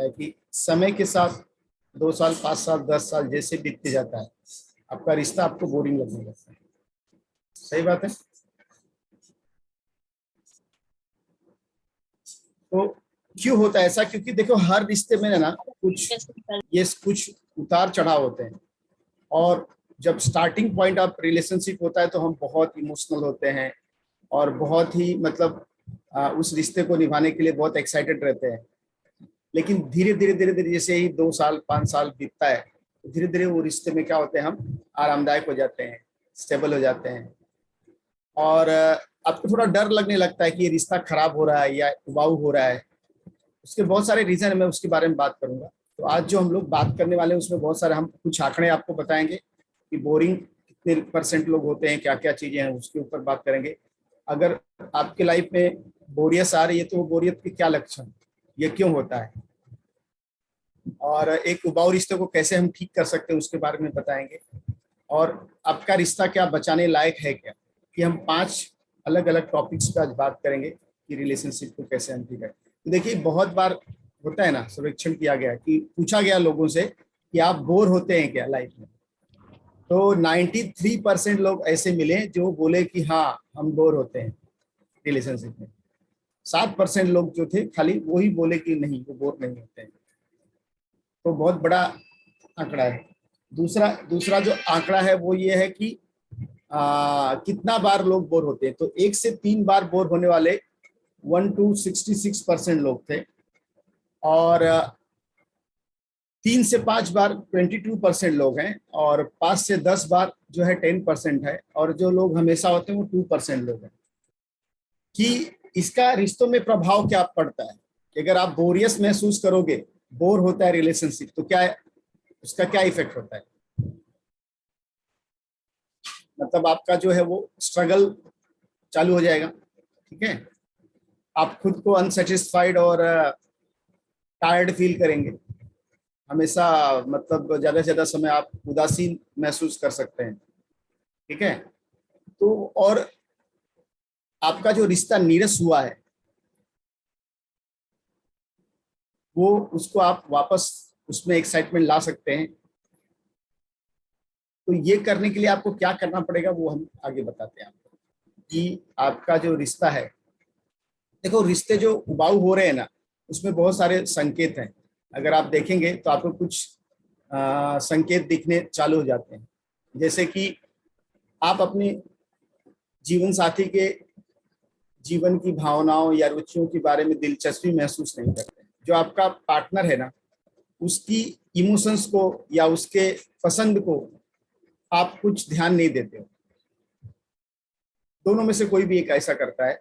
है कि समय के साथ 2 साल, 5 साल, 10 साल जैसे बीतते जाता है, आपका रिश्ता आपको बोरिंग लगने लगता है। सही बात है। तो क्यों होता है ऐसा? क्योंकि देखो, हर रिश्ते में ना कुछ उतार चढ़ाव होते हैं। और जब स्टार्टिंग पॉइंट ऑफ रिलेशनशिप होता है तो हम बहुत इमोशनल होते हैं और बहुत ही मतलब उस रिश्ते को निभाने के लिए बहुत एक्साइटेड रहते हैं। लेकिन धीरे धीरे धीरे धीरे जैसे ही 2 साल 5 साल बीतता है, धीरे धीरे वो रिश्ते में क्या होते हैं, हम आरामदायक हो जाते हैं, स्टेबल हो जाते हैं। और आपको थोड़ा डर लगने लगता है कि ये रिश्ता खराब हो रहा है या उबाऊ हो रहा है। उसके बहुत सारे रीजन है, मैं उसके बारे में बात करूंगा। तो आज जो हम लोग बात करने वाले हैं उसमें बहुत सारे हम कुछ आंकड़े आपको बताएंगे कि बोरिंग कितने % लोग होते हैं, क्या क्या चीजें हैं, उसके ऊपर बात करेंगे। अगर आपके लाइफ में बोरियत आ रही है तो वो बोरियत के क्या लक्षण, ये क्यों होता है, और एक उबाऊ रिश्ते को कैसे हम ठीक कर सकते हैं उसके बारे में बताएंगे। और आपका रिश्ता क्या बचाने लायक है क्या, कि हम 5 अलग अलग टॉपिक्स पे आज बात करेंगे कि रिलेशनशिप को कैसे हम ठीक करें। तो देखिए, बहुत बार होता है ना, सर्वेक्षण किया गया कि पूछा गया लोगों से कि आप बोर होते हैं क्या लाइफ में, तो 93% लोग ऐसे मिले जो बोले कि हाँ हम बोर होते हैं रिलेशनशिप में। 7% लोग जो थे खाली वही बोले कि नहीं, वो बोर नहीं होते हैं। तो बहुत बड़ा आंकड़ा है। दूसरा दूसरा जो आंकड़ा है वो ये है कि कितना बार लोग बोर होते हैं। तो 1 से 3 बार बोर होने वाले 1 to 66% लोग थे, और 3 से 5 बार 22% लोग हैं, और 5 से 10 बार जो है 10% है, और जो लोग हमेशा होते हैं वो 2% लोग हैं। कि इसका रिश्तों में प्रभाव क्या पड़ता है कि अगर आप बोरियस महसूस करोगे, बोर होता है रिलेशनशिप, तो क्या है, उसका क्या इफेक्ट होता है। मतलब आपका जो है वो स्ट्रगल चालू हो जाएगा। ठीक है, आप खुद को अनसेटिस्फाइड और टायर्ड फील करेंगे हमेशा। मतलब ज्यादा से ज्यादा समय आप उदासीन महसूस कर सकते हैं। ठीक है, तो और आपका जो रिश्ता नीरस हुआ है वो, उसको आप वापस उसमें एक्साइटमेंट ला सकते हैं। तो ये करने के लिए आपको क्या करना पड़ेगा वो हम आगे बताते हैं आपको। कि आपका जो रिश्ता है, देखो रिश्ते जो उबाऊ हो रहे हैं ना, उसमें बहुत सारे संकेत हैं। अगर आप देखेंगे तो आपको कुछ संकेत दिखने चालू हो जाते हैं। जैसे कि आप अपने जीवन साथी के जीवन की भावनाओं या रुचियों के बारे में दिलचस्पी महसूस नहीं करते। जो आपका पार्टनर है ना, उसकी इमोशंस को या उसके पसंद को आप कुछ ध्यान नहीं देते हो। दोनों में से कोई भी एक ऐसा करता है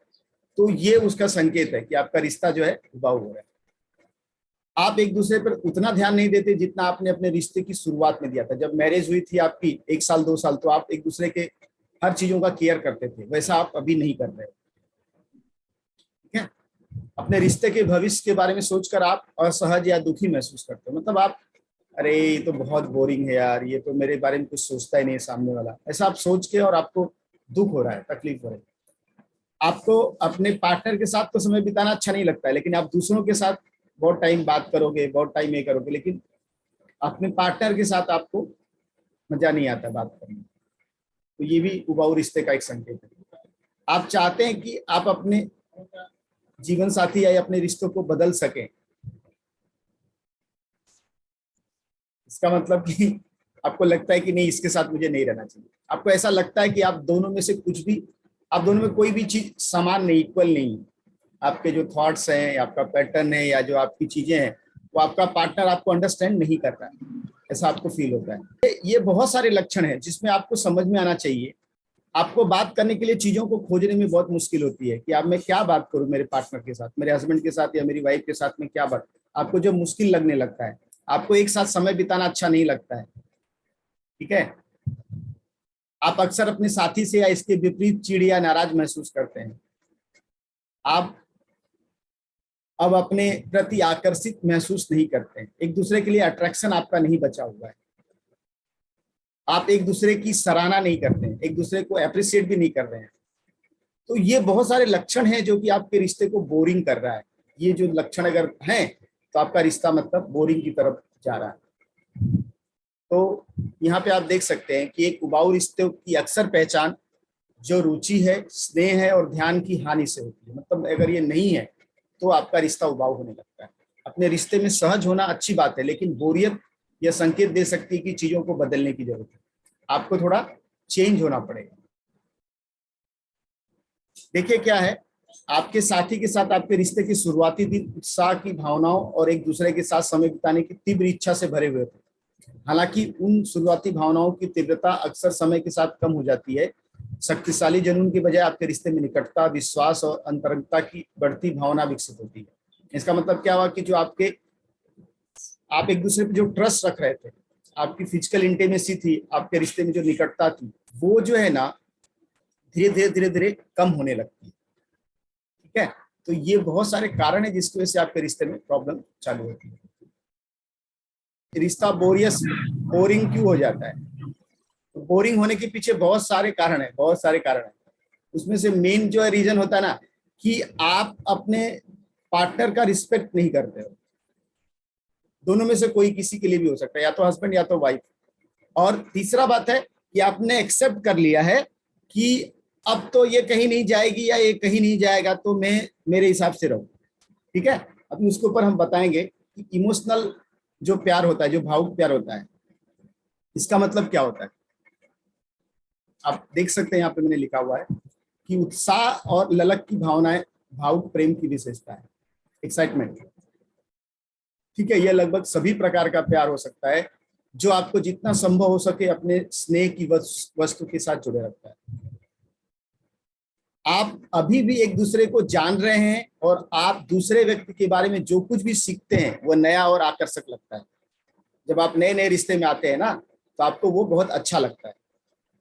तो ये उसका संकेत है कि आपका रिश्ता जो है उबाऊ हो रहा है। आप एक दूसरे पर उतना ध्यान नहीं देते जितना आपने अपने रिश्ते की शुरुआत में दिया था। जब मैरिज हुई थी आपकी 1 साल 2 साल, तो आप एक दूसरे के हर चीजों का केयर करते थे, वैसा आप अभी नहीं कर रहे। ठीक है, अपने रिश्ते के भविष्य के बारे में सोचकर आप असहज या दुखी महसूस करते हो। मतलब आप, अरे ये तो बहुत बोरिंग है यार, ये तो मेरे बारे में कुछ सोचता ही नहीं है सामने वाला, ऐसा आप सोच के, और आपको दुख हो रहा है, तकलीफ हो रही है। आपको अपने पार्टनर के साथ तो समय बिताना अच्छा नहीं लगता है, लेकिन आप दूसरों के साथ बहुत टाइम बात करोगे, बहुत टाइम ये करोगे, लेकिन अपने पार्टनर के साथ आपको मजा नहीं आता बात करने। तो ये भी उबाऊ रिश्ते का एक संकेत है। आप चाहते हैं कि आप अपने जीवन साथी या अपने रिश्तों को बदल सकें। इसका मतलब कि आपको लगता है कि नहीं, इसके साथ मुझे नहीं रहना चाहिए। आपको ऐसा लगता है कि आप दोनों में से कुछ भी, आप दोनों में कोई भी चीज समान नहीं, इक्वल नहीं। आपके जो थॉट्स हैं, आपका पैटर्न है, या जो आपकी चीजें हैं, वो आपका पार्टनर आपको अंडरस्टैंड नहीं कर रहा है, ऐसा आपको फील होता है। ये बहुत सारे लक्षण हैं जिसमें आपको समझ में आना चाहिए। आपको बात करने के लिए चीजों को खोजने में बहुत मुश्किल होती है कि अब मैं क्या बात करूं मेरे पार्टनर के साथ, मेरे हस्बैंड के साथ या मेरी वाइफ के साथ में क्या बात। आपको जो मुश्किल लगने लगता है, आपको एक साथ समय बिताना अच्छा नहीं लगता है। ठीक है, आप अक्सर अपने साथी से या इसके विपरीत चिढ़ या नाराज महसूस करते हैं। आप अब अपने प्रति आकर्षित महसूस नहीं करते हैं। एक दूसरे के लिए अट्रैक्शन आपका नहीं बचा हुआ है। आप एक दूसरे की सराहना नहीं करते हैं, एक दूसरे को अप्रिशिएट भी नहीं कर रहे हैं। तो ये बहुत सारे लक्षण हैं जो कि आपके रिश्ते को बोरिंग कर रहा है। ये जो लक्षण अगर हैं तो आपका रिश्ता मतलब बोरिंग की तरफ जा रहा है। तो यहाँ पे आप देख सकते हैं कि एक उबाऊ रिश्ते की अक्सर पहचान जो रुचि है, स्नेह है और ध्यान की हानि से होती है। मतलब अगर ये नहीं है तो आपका रिश्ता उबाऊ होने लगता है। अपने रिश्ते में सहज होना अच्छी बात है, लेकिन बोरियत यह संकेत दे सकती है कि चीजों को बदलने की जरूरत है, आपको थोड़ा चेंज होना पड़ेगा। देखिए क्या है, आपके साथी के साथ आपके रिश्ते की शुरुआती दिन उत्साह की भावनाओं और एक दूसरे के साथ समय बिताने की तीव्र इच्छा से भरे हुए थे। हालांकि उन शुरुआती भावनाओं की तीव्रता अक्सर समय के साथ कम हो जाती है। शक्तिशाली जुनून की बजाय आपके रिश्ते में निकटता, विश्वास और अंतरंगता की बढ़ती भावना विकसित होती है। इसका मतलब क्या हुआ कि जो आप एक दूसरे पे जो ट्रस्ट रख रहे थे, आपकी फिजिकल इंटीमेसी थी, आपके रिश्ते में जो निकटता थी, वो जो है ना धीरे धीरे कम होने लगती है। ठीक है, तो ये बहुत सारे कारण है जिसकी वजह से आपके रिश्ते में प्रॉब्लम चालू होती है। रिश्ता बोरिंग क्यों हो जाता है? तो बोरिंग होने के पीछे बहुत सारे कारण है, बहुत सारे कारण है। उसमें से मेन जो है रीजन होता है ना कि आप अपने पार्टनर का रिस्पेक्ट नहीं करते हो। दोनों में से कोई किसी के लिए भी हो सकता है, या तो हस्बैंड या तो वाइफ। और तीसरा बात है कि आपने एक्सेप्ट कर लिया है कि अब तो ये कहीं नहीं जाएगी या ये कहीं नहीं जाएगा, तो मैं मेरे हिसाब से रहूं। ठीक है, अभी उसके ऊपर हम बताएंगे कि इमोशनल जो प्यार होता है, जो भावुक प्यार होता है, इसका मतलब क्या होता है। आप देख सकते हैं यहाँ पे मैंने लिखा हुआ है कि उत्साह और ललक की भावनाएं भावुक प्रेम की विशेषता है, एक्साइटमेंट। ठीक है, यह लगभग सभी प्रकार का प्यार हो सकता है जो आपको जितना संभव हो सके अपने स्नेह की वस्तु के साथ जुड़े रखता है। आप अभी भी एक दूसरे को जान रहे हैं और आप दूसरे व्यक्ति के बारे में जो कुछ भी सीखते हैं वो नया और आकर्षक लगता है। जब आप नए नए रिश्ते में आते हैं ना, तो आपको वो बहुत अच्छा लगता है।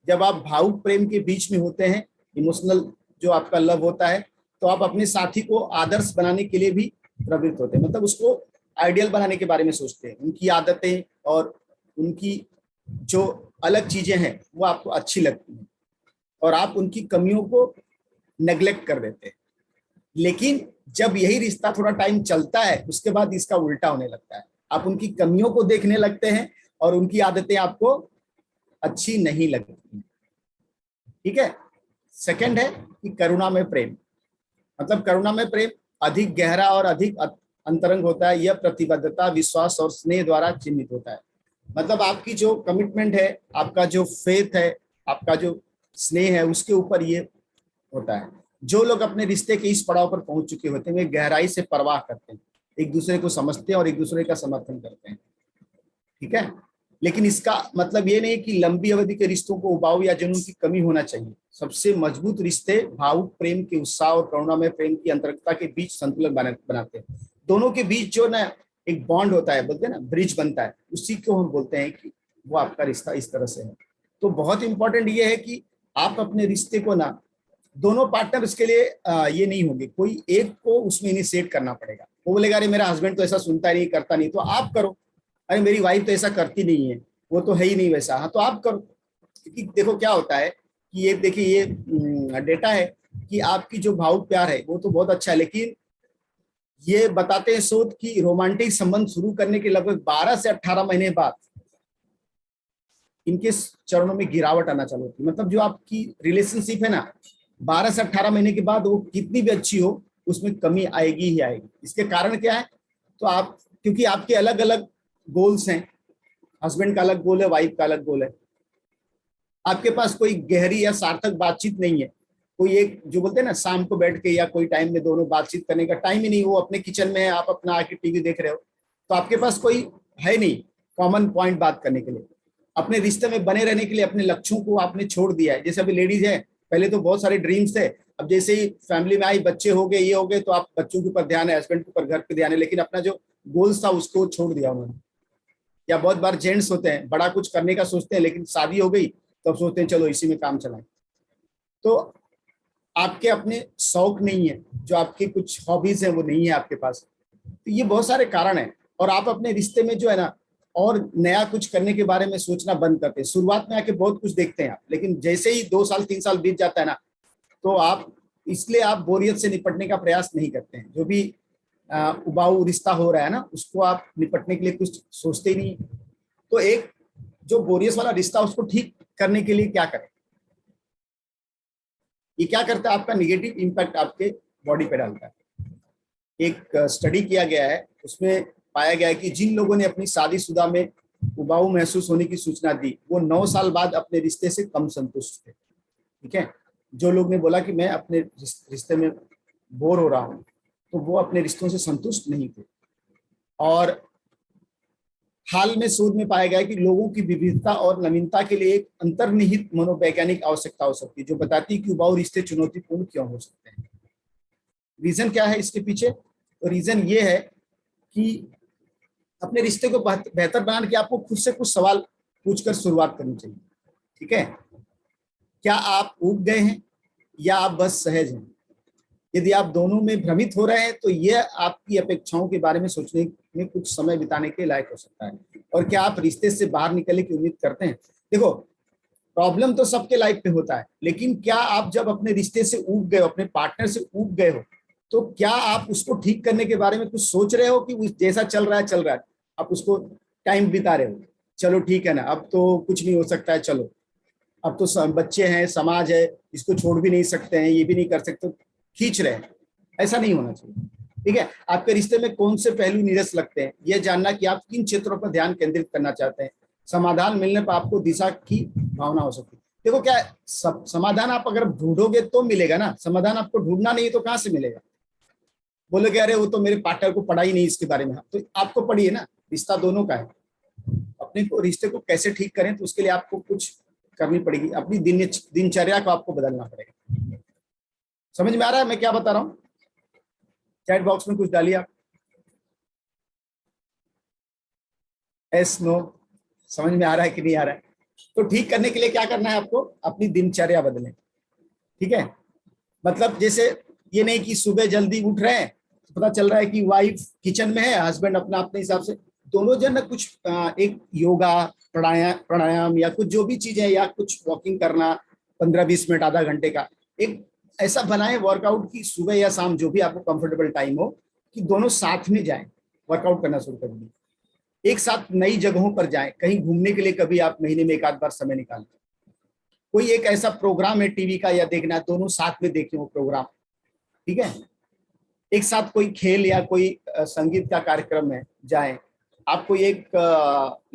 जब आप भावुक प्रेम के बीच में होते हैं, इमोशनल जो आपका लव होता है, तो आप अपने साथी को आदर्श बनाने के लिए भी प्रवृत्त होते हैं। मतलब उसको आइडियल बनाने के बारे में सोचते हैं। उनकी आदतें और उनकी जो अलग चीजें हैं वो आपको अच्छी लगती हैं और आप उनकी कमियों को नेग्लेक्ट कर देते हैं। लेकिन जब यही रिश्ता थोड़ा टाइम चलता है, उसके बाद इसका उल्टा होने लगता है। आप उनकी कमियों को देखने लगते हैं और उनकी आदतें आपको अच्छी नहीं लगती। ठीक है, सेकंड है कि करुणा में प्रेम। मतलब करुणा में प्रेम अधिक गहरा और अधिक अंतरंग होता है। यह प्रतिबद्धता, विश्वास और स्नेह द्वारा चिन्हित होता है। मतलब आपकी जो कमिटमेंट है, आपका जो फेथ है, आपका जो स्नेह है, उसके ऊपर ये होता है। जो लोग अपने रिश्ते के इस पड़ाव पर पहुंच चुके होते हैं वे गहराई से परवाह करते हैं, एक दूसरे को समझते हैं और एक दूसरे का समर्थन करते हैं। ठीक है, लेकिन इसका मतलब ये नहीं कि लंबी अवधि के रिश्तों को उबाऊ या जुनून की कमी होना चाहिए। सबसे मजबूत रिश्ते भावुक प्रेम के उत्साह और करुणा में प्रेम की अंतरंगता के बीच संतुलन बनाते हैं। दोनों के बीच जो ना एक बॉन्ड होता है, बोलते हैं ना ब्रिज बनता है, उसी को हम बोलते हैं कि वो आपका रिश्ता इस तरह से है। तो बहुत इंपॉर्टेंट ये है कि आप अपने रिश्ते को ना, दोनों पार्टनर इसके लिए ये नहीं होंगे, कोई एक को उसमें इनिशिएट करना पड़ेगा। वो बोलेगा अरे मेरा हस्बैंड तो ऐसा सुनता नहीं, करता नहीं, तो आप करो। अरे मेरी वाइफ तो ऐसा करती नहीं है, वो तो है ही नहीं वैसा, हाँ तो आप करो। क्योंकि देखो क्या होता है कि ये देखिए, ये डेटा है कि आपकी जो भावुक प्यार है वो तो बहुत अच्छा है, लेकिन ये बताते हैं शोध कि रोमांटिक संबंध शुरू करने के लगभग 12 से 18 महीने बाद इनके चरणों में गिरावट आना चालू होती है। मतलब जो आपकी रिलेशनशिप है ना, 12 से 18 महीने के बाद वो कितनी भी अच्छी हो, उसमें कमी आएगी ही आएगी। इसके कारण क्या है, तो आप, क्योंकि आपके अलग अलग गोल्स हैं, हस्बैंड का अलग गोल है, वाइफ का अलग गोल है। आपके पास कोई गहरी या सार्थक बातचीत नहीं है। कोई एक जो बोलते हैं ना शाम को बैठ के या कोई टाइम में दोनों बातचीत करने का टाइम ही नहीं, वो अपने किचन में है, आप अपना आके टीवी देख रहे हो, तो आपके पास कोई है नहीं कॉमन पॉइंट बात करने के लिए। अपने रिश्ते में बने रहने के लिए अपने लक्ष्यों को आपने छोड़ दिया है। जैसे अभी लेडीज है, पहले तो बहुत सारे ड्रीम्स थे, अब जैसे ही फैमिली में आई, बच्चे हो गए, ये हो गए, तो आप बच्चों के ऊपर ध्यान है, हस्बैंड के ऊपर, घर पे ध्यान है, लेकिन अपना जो गोल्स था उसको छोड़ दिया उन्होंने। या बहुत बार जेंट्स होते हैं, बड़ा कुछ करने का सोचते हैं, लेकिन शादी हो गई तब सोचते हैं चलो इसी में काम चलाएं। तो आपके अपने शौक नहीं है, जो आपके कुछ हॉबीज है वो नहीं है आपके पास। तो ये बहुत सारे कारण हैं। और आप अपने रिश्ते में जो है ना और नया कुछ करने के बारे में सोचना बंद करते हैं। शुरुआत में आके बहुत कुछ देखते हैं आप, लेकिन जैसे ही 2 साल 3 साल बीत जाता है ना, तो आप, इसलिए आप बोरियत से निपटने का प्रयास नहीं करते हैं। जो भी उबाऊ रिश्ता हो रहा है ना, उसको आप निपटने के लिए कुछ सोचते ही नहीं। तो एक जो बोरियस वाला रिश्ता उसको ठीक करने के लिए क्या करें? ये क्या करता है, आपका निगेटिव इंपैक्ट आपके बॉडी पे डालता है। एक स्टडी किया गया है, उसमें पाया गया है कि जिन लोगों ने अपनी शादीशुदा में उबाऊ महसूस होने की सूचना दी, वो 9 साल बाद अपने रिश्ते से कम संतुष्ट थे। ठीक है, जो लोग ने बोला कि मैं अपने रिश्ते में बोर हो रहा हूं, तो वो अपने रिश्तों से संतुष्ट नहीं थे। और हाल में शोध में पाया गया है कि लोगों की विविधता और नवीनता के लिए एक अंतर्निहित मनोवैज्ञानिक आवश्यकता हो सकती है, जो बताती है कि उबाऊ रिश्ते चुनौतीपूर्ण क्यों हो सकते हैं। रीजन क्या है इसके पीछे? तो रीजन ये है कि अपने रिश्ते को बेहतर बनाने के आपको खुद से कुछ सवाल पूछकर शुरुआत करनी चाहिए। ठीक है, क्या आप ऊब गए हैं या आप बस सहज हैं? यदि आप दोनों में भ्रमित हो रहे हैं तो यह आपकी अपेक्षाओं के बारे में सोचने में कुछ समय बिताने के लायक हो सकता है। और क्या आप रिश्ते से बाहर निकलने की उम्मीद करते हैं? देखो, प्रॉब्लम तो सबके लाइफ में होता है, लेकिन क्या आप जब अपने रिश्ते से ऊब गए हो, अपने पार्टनर से ऊब गए हो, तो क्या आप उसको ठीक करने के बारे में कुछ सोच रहे हो कि जैसा चल रहा है चल रहा है, आप उसको टाइम बिता रहे हो, चलो ठीक है ना, अब तो कुछ नहीं हो सकता है, चलो अब तो बच्चे हैं, समाज है, इसको छोड़ भी नहीं सकते हैं, ये भी नहीं कर सकते, खींच रहे हैं। ऐसा नहीं होना चाहिए। ठीक है, आपके रिश्ते में कौन से पहलू नीरस लगते हैं, यह जानना कि आप किन क्षेत्रों पर ध्यान केंद्रित करना चाहते हैं। समाधान मिलने पर आपको दिशा की भावना हो सकती है। देखो, क्या समाधान आप अगर ढूंढोगे तो मिलेगा ना, समाधान आपको ढूंढना नहीं तो कहां से मिलेगा? बोलोगे अरे वो तो मेरे पार्टनर को पढ़ा ही नहीं इसके बारे में, तो आपको पढ़िए ना, रिश्ता दोनों का है। अपने को रिश्ते को कैसे ठीक करें, तो उसके लिए आपको कुछ करनी पड़ेगी, अपनी दिनचर्या को आपको बदलना पड़ेगा। समझ में आ रहा है मैं क्या बता रहा हूं? चैट बॉक्स में कुछ डालिए आप, एस नो, समझ में आ रहा है कि नहीं आ रहा है? तो ठीक करने के लिए क्या करना है आपको? अपनी दिनचर्या बदलें। ठीक है, मतलब जैसे ये नहीं कि सुबह जल्दी उठ रहे हैं तो पता चल रहा है कि वाइफ किचन में है, हस्बैंड अपना अपने हिसाब से, दोनों जन कुछ एक योगा, प्राणायाम या कुछ जो भी चीज है, या कुछ वॉकिंग करना 15-20 मिनट, आधा घंटे का एक ऐसा बनाए वर्कआउट की, सुबह या शाम जो भी आपको कंफर्टेबल टाइम हो, कि दोनों साथ में जाएं, वर्कआउट करना शुरू कर दें। एक साथ नई जगहों पर जाएं, कहीं घूमने के लिए कभी आप महीने में एक आध बार समय निकालें। कोई एक ऐसा प्रोग्राम है टीवी का या देखना है, दोनों साथ में देखें वो प्रोग्राम। ठीक है, एक साथ कोई खेल या कोई संगीत का कार्यक्रम में जाएं, आप कोई एक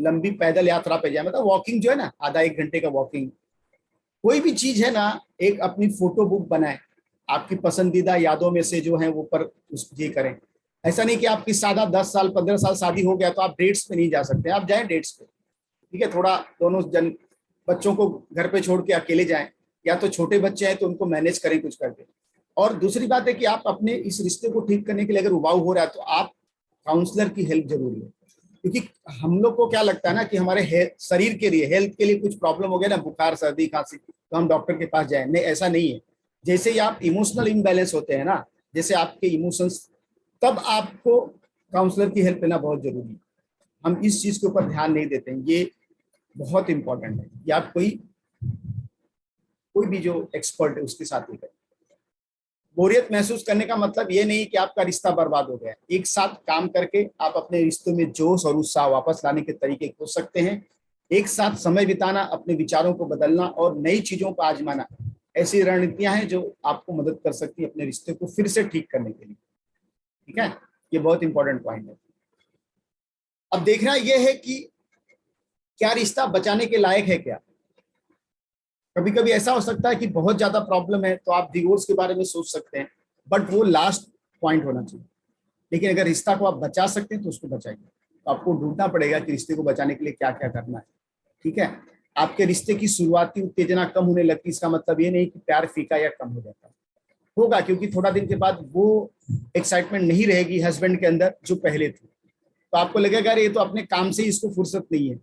लंबी पैदल यात्रा पे जाए, मतलब वॉकिंग जो है ना, आधा एक घंटे का वॉकिंग, कोई भी चीज है ना, एक अपनी फोटो बुक बनाए, आपकी पसंदीदा यादों में से जो है वो पर उस ये करें। ऐसा नहीं कि आपकी सादा 10 साल 15 साल शादी हो गया तो आप डेट्स पे नहीं जा सकते, आप जाएं डेट्स पे। ठीक है, थोड़ा दोनों जन, बच्चों को घर पे छोड़ के अकेले जाएं, या तो छोटे बच्चे हैं तो उनको मैनेज करें कुछ करके। और दूसरी बात है कि आप अपने इस रिश्ते को ठीक करने के लिए अगर उबाऊ हो रहा है तो आप काउंसलर की हेल्प जरूरी है। क्योंकि हम लोग को क्या लगता है ना कि हमारे शरीर के लिए, हेल्थ के लिए कुछ प्रॉब्लम हो गया ना, बुखार सर्दी खांसी, तो हम डॉक्टर के पास जाए, नहीं ऐसा नहीं है। जैसे ही आप इमोशनल इम्बैलेंस होते हैं ना, जैसे आपके इमोशंस, तब आपको काउंसलर की हेल्प लेना बहुत जरूरी है। हम इस चीज के ऊपर ध्यान नहीं देते हैं, ये बहुत इंपॉर्टेंट है कि आप कोई भी जो एक्सपर्ट है उसके साथ ही करें। बोरियत महसूस करने का मतलब ये नहीं कि आपका रिश्ता बर्बाद हो गया। एक साथ काम करके आप अपने रिश्तों में जोश और उत्साह वापस लाने के तरीके खोज सकते हैं। एक साथ समय बिताना, अपने विचारों को बदलना और नई चीजों को आजमाना, ऐसी रणनीतियां हैं जो आपको मदद कर सकती है अपने रिश्ते को फिर से ठीक करने के लिए। ठीक है, ये बहुत इंपॉर्टेंट पॉइंट है। अब देखना यह है कि क्या रिश्ता बचाने के लायक है क्या। कभी कभी ऐसा हो सकता है कि बहुत ज्यादा प्रॉब्लम है तो आप डिवोर्स के बारे में सोच सकते हैं, बट वो लास्ट पॉइंट होना चाहिए। लेकिन अगर रिश्ता को आप बचा सकते हैं तो उसको बचाइए। तो आपको ढूंढना पड़ेगा कि रिश्ते को बचाने के लिए क्या क्या करना है। ठीक है, आपके रिश्ते की शुरुआती उत्तेजना कम होने लगती, इसका मतलब ये नहीं कि प्यार फीका या कम हो जाता होगा, क्योंकि थोड़ा दिन के बाद वो एक्साइटमेंट नहीं रहेगी हस्बैंड के अंदर जो पहले थी। तो आपको लगेगा अरे ये तो अपने काम से ही इसको फुर्सत नहीं है।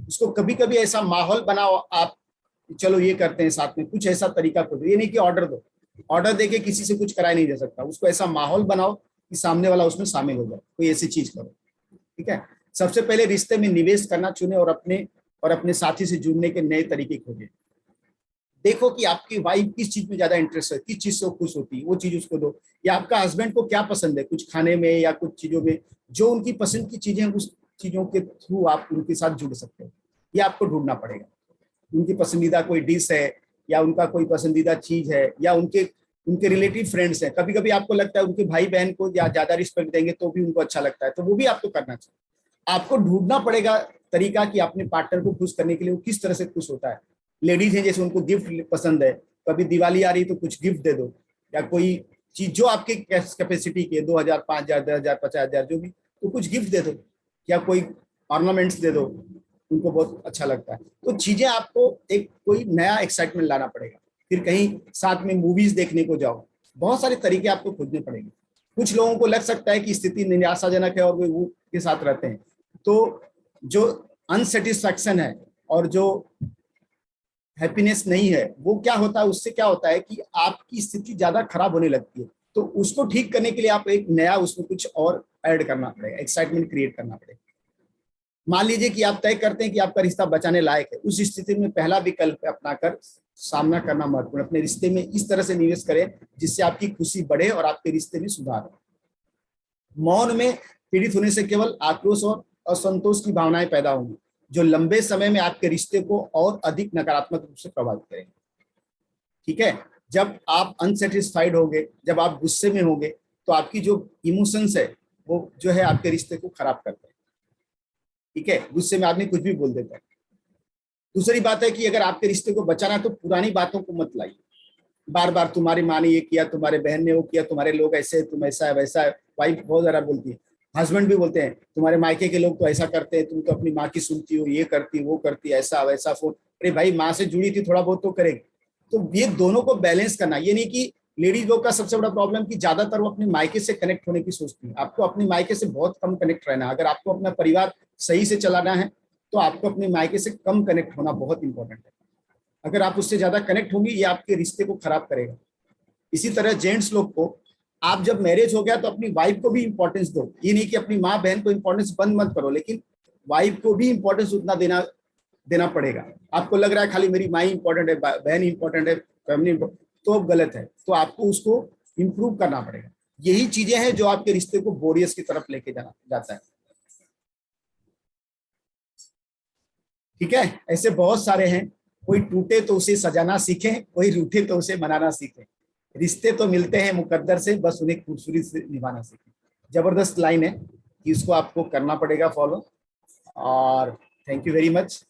उसको कभी कभी ऐसा माहौल बनाओ आप, चलो ये करते हैं साथ में, कुछ ऐसा तरीका खोजो। ये नहीं कि ऑर्डर दो, ऑर्डर देके किसी से कुछ कराया नहीं जा सकता। उसको ऐसा माहौल बनाओ कि सामने वाला उसमें शामिल हो जाए, कोई ऐसी चीज करो। ठीक है, सबसे पहले रिश्ते में निवेश करना चुने और अपने साथी से जुड़ने के नए तरीके खोजें। देखो कि आपकी वाइफ किस चीज में ज्यादा इंटरेस्ट है, किस चीज से वो खुश होती है, वो चीज उसको दो। या आपका हस्बैंड को क्या पसंद है, कुछ खाने में या कुछ चीजों में, जो उनकी पसंद की चीजें, उस चीजों के थ्रू आप उनके साथ जुड़ सकते हो। ये आपको ढूंढना पड़ेगा। उनकी पसंदीदा कोई डिश है, या उनका कोई पसंदीदा चीज है, या उनके उनके रिलेटिव फ्रेंड्स हैं। कभी कभी आपको लगता है उनके भाई बहन को या ज्यादा रिस्पेक्ट देंगे तो भी उनको अच्छा लगता है, तो वो भी आपको करना चाहिए। आपको ढूंढना पड़ेगा तरीका कि अपने पार्टनर को खुश करने के लिए वो किस तरह से खुश होता है। लेडीज है, जैसे उनको गिफ्ट पसंद है, कभी दिवाली आ रही तो कुछ गिफ्ट दे दो, या कोई चीज जो आपके कैपेसिटी के 2000, 5000, 10,000, 50,000 जो भी, तो कुछ गिफ्ट दे दो, या कोई ऑर्नामेंट्स दे दो, उनको बहुत अच्छा लगता है। तो चीजें आपको एक कोई नया एक्साइटमेंट लाना पड़ेगा। फिर कहीं साथ में मूवीज देखने को जाओ, बहुत सारे तरीके आपको खोजने पड़ेंगे। कुछ लोगों को लग सकता है कि स्थिति निराशाजनक है और वो के साथ रहते हैं, तो जो अनसेटिस्फैक्शन है और जो हैप्पीनेस नहीं है, वो क्या होता है, उससे क्या होता है कि आपकी स्थिति ज्यादा खराब होने लगती है। तो उसको ठीक करने के लिए आप एक नया उसमें कुछ और ऐड करना पड़ेगा, एक्साइटमेंट क्रिएट करना पड़ेगा। मान लीजिए कि आप तय करते हैं कि आपका रिश्ता बचाने लायक है, उस स्थिति में पहला विकल्प अपनाकर सामना करना महत्वपूर्ण। अपने रिश्ते में इस तरह से निवेश करें जिससे आपकी खुशी बढ़े और आपके रिश्ते में सुधार हो। मौन में पीड़ित होने से केवल आक्रोश और असंतोष की भावनाएं पैदा होंगी, जो लंबे समय में आपके रिश्ते को और अधिक नकारात्मक रूप से प्रभावित करेंगे। ठीक है, जब आप अनसेटिस्फाइड होंगे, जब आप गुस्से में होंगे, तो आपकी जो इमोशंस है वो जो है आपके रिश्ते को खराब करते हैं। ठीक है, गुस्से में आदमी कुछ भी बोल देता है। दूसरी बात है कि अगर आपके रिश्ते को बचाना है तो पुरानी बातों को मत लाइए। बार बार तुम्हारी माँ ने ये किया, तुम्हारे बहन ने वो किया, तुम्हारे लोग ऐसे, तुम ऐसा है वैसा है। वाइफ बहुत ज्यादा बोलती है, हस्बैंड भी बोलते हैं तुम्हारे मायके के लोग तो ऐसा करते हैं, तुम तो अपनी माँ की सुनती हो, ये करती वो करती, ऐसा वैसा। फोन, अरे भाई माँ से जुड़ी थी, थोड़ा बहुत तो करेगी। तो ये दोनों को बैलेंस करना। ये नहीं कि लेडीज लोग का सबसे बड़ा प्रॉब्लम कि ज्यादातर वो अपने मायके से कनेक्ट होने की सोचती है। आपको अपने मायके से बहुत कम कनेक्ट रहना है। अगर आपको अपना परिवार सही से चलाना है तो आपको अपने मायके से कम कनेक्ट होना बहुत इंपॉर्टेंट है। अगर आप उससे ज्यादा कनेक्ट होंगी, ये आपके रिश्ते को खराब करेगा। इसी तरह जेंट्स लोग को, आप जब मैरिज हो गया तो अपनी वाइफ को भी इंपॉर्टेंस दो। ये नहीं कि अपनी माँ बहन को इंपॉर्टेंस बंद मत करो, लेकिन वाइफ को भी इंपॉर्टेंस उतना देना देना पड़ेगा। आपको लग रहा है खाली मेरी माँ इंपॉर्टेंट है, बहन इंपॉर्टेंट है, फैमिली, तो गलत है। तो आपको उसको इंप्रूव करना पड़ेगा। यही चीजें हैं जो आपके रिश्ते को बोरियस की तरफ लेके जाना जाता है। ठीक है, ऐसे बहुत सारे हैं। कोई टूटे तो उसे सजाना सीखे, कोई रूठे तो उसे मनाना सीखे। रिश्ते तो मिलते हैं मुकद्दर से, बस उन्हें खूबसूरती से निभाना सीखे। जबरदस्त लाइन है कि इसको आपको करना पड़ेगा फॉलो। और थैंक यू वेरी मच।